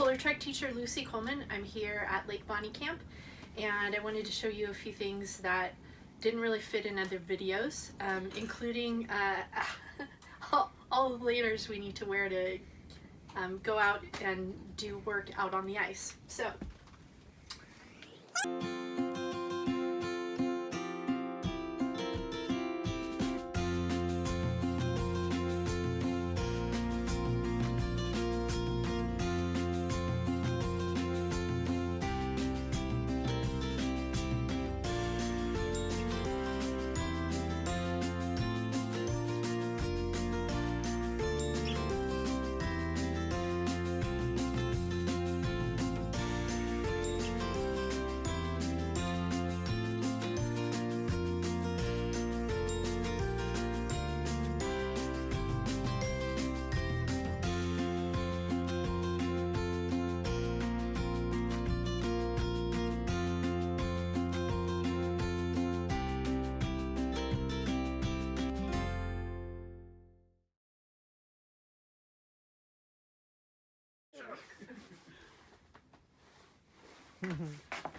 Polar Trek teacher Lucy Coleman. I'm here at Lake Bonney Camp, and I wanted to show you a few things that didn't really fit in other videos, including all the layers we need to wear to go out and do work out on the ice. So.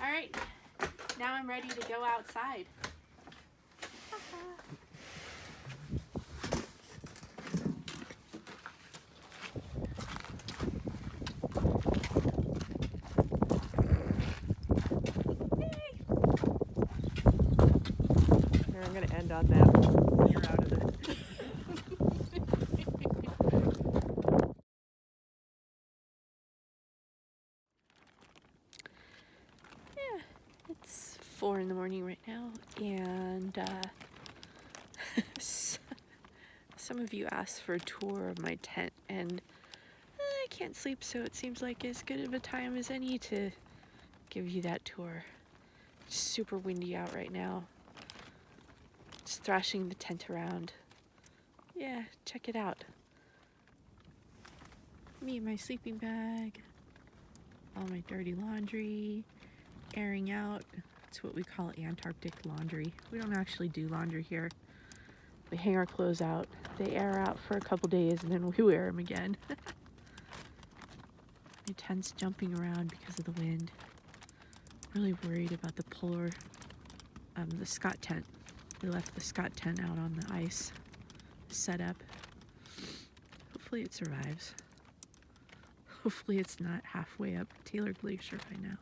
All right, now I'm ready to go outside. Here, I'm going to end on that. You're out of it. It's 4 in the morning right now, and some of you asked for a tour of my tent, and I can't sleep, so it seems like as good of a time as any to give you that tour. It's super windy out right now. Just thrashing the tent around. Yeah, check it out. Me and my sleeping bag, all my dirty laundry, airing out. It's what we call Antarctic laundry. We don't actually do laundry here. We hang our clothes out. They air out for a couple days and then we wear them again. My tent's jumping around because of the wind. Really worried about the polar, the Scott tent. We left the Scott tent out on the ice, set up. Hopefully it survives. Hopefully it's not halfway up Taylor Glacier by now.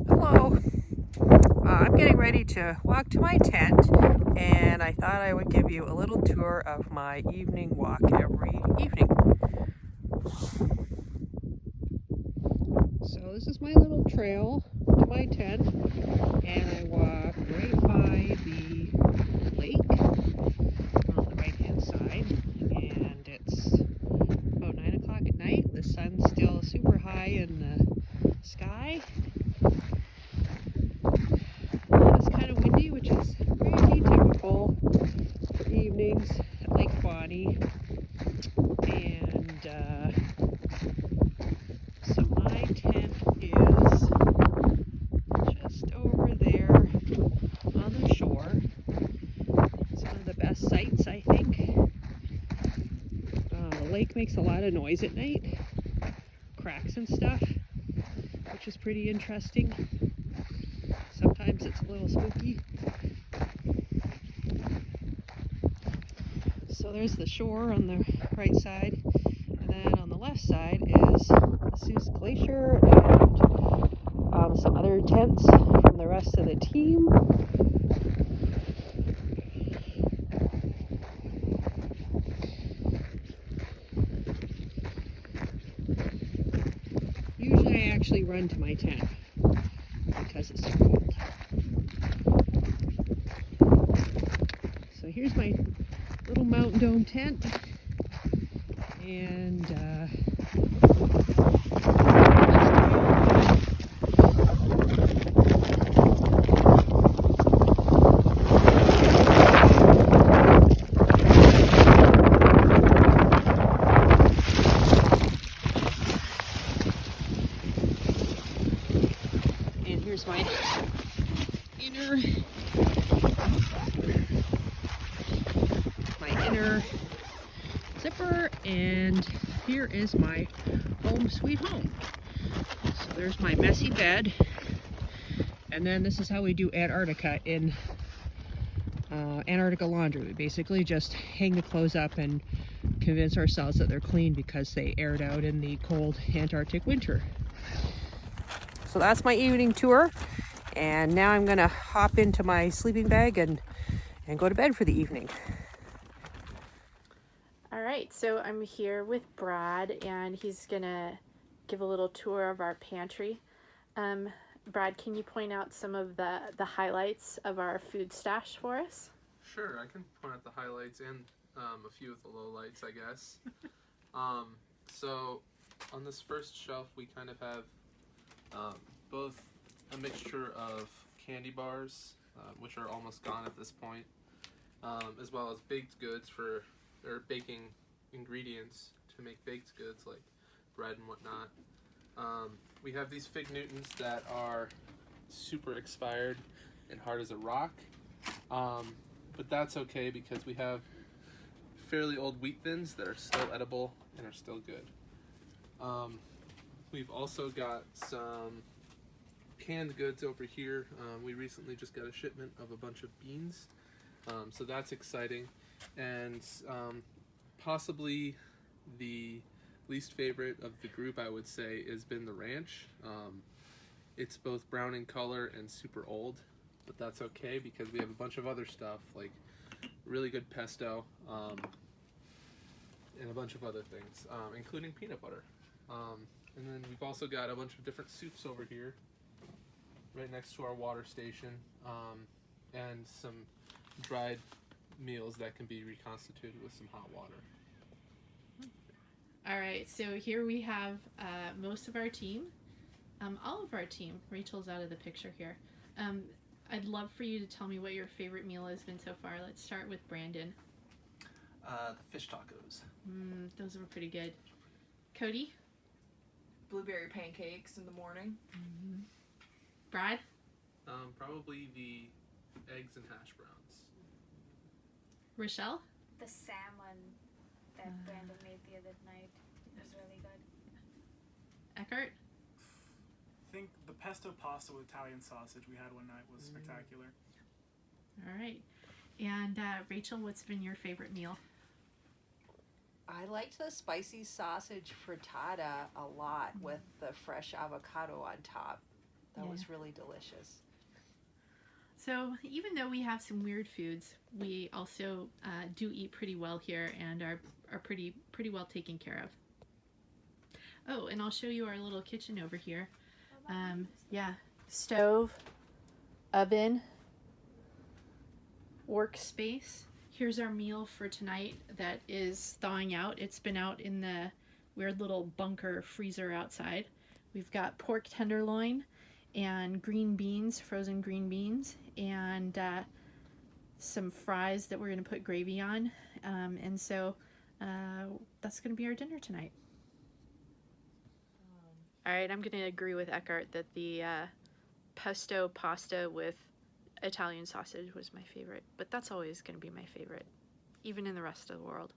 Hello. I'm getting ready to walk to my tent, and I thought I would give you a little tour of my evening walk every evening. So this is my little trail to my tent, and I walk right by the lake on the right hand side, and it's about 9 o'clock at night. The sun's still super high in the sky. It's kind of windy, which is pretty typical for evenings at Lake Bonney. And so my tent is just over there on the shore. It's one of the best sights, I think. The lake makes a lot of noise at night, cracks and stuff, which is pretty interesting. Sometimes it's a little spooky. So there's the shore on the right side, and then on the left side is the Seuss Glacier and some other tents from the rest of the team. Usually I actually run to my tent because it's so cold. So here's my little mountain dome tent, and here's my inner zipper, and here is my home sweet home. So there's my messy bed, and then this is how we do Antarctica in Antarctica laundry. We basically just hang the clothes up and convince ourselves that they're clean because they aired out in the cold Antarctic winter. So that's my evening tour, and now I'm gonna hop into my sleeping bag and go to bed for the evening. All right, so I'm here with Brad, and he's gonna give a little tour of our pantry. Brad, can you point out some of the highlights of our food stash for us? Sure, I can point out the highlights and a few of the lowlights, I guess. So on this first shelf, we kind of have both a mixture of candy bars, which are almost gone at this point, as well as baked goods or baking ingredients to make baked goods like bread and whatnot. We have these Fig Newtons that are super expired and hard as a rock, but that's okay because we have fairly old wheat thins that are still edible and are still good. We've also got some canned goods over here. We recently just got a shipment of a bunch of beans, so that's exciting. And possibly the least favorite of the group, I would say, has been the ranch. It's both brown in color and super old, but that's okay because we have a bunch of other stuff like really good pesto and a bunch of other things, including peanut butter. And then we've also got a bunch of different soups over here right next to our water station, and some dried meals that can be reconstituted with some hot water. All right, so here we have most of our team, all of our team. Rachel's out of the picture here. I'd love for you to tell me what your favorite meal has been so far. Let's start with Brandon. The fish tacos. Those were pretty good. Cody? Blueberry pancakes in the morning. Brad? Probably the eggs and hash browns. Rochelle? The salmon that Brandon made the other night was really good. Eckart? I think the pesto pasta with Italian sausage we had one night was spectacular. All right. And Rachel, what's been your favorite meal? I liked the spicy sausage frittata a lot with the fresh avocado on top. That was really delicious. So even though we have some weird foods, we also do eat pretty well here and are pretty well taken care of. Oh, and I'll show you our little kitchen over here. Yeah, stove, oven, workspace. Here's our meal for tonight that is thawing out. It's been out in the weird little bunker freezer outside. We've got pork tenderloin and green beans, frozen green beans, and some fries that we're going to put gravy on. And so that's going to be our dinner tonight. All right, I'm going to agree with Eckart that the pesto pasta with Italian sausage was my favorite, but that's always going to be my favorite, even in the rest of the world.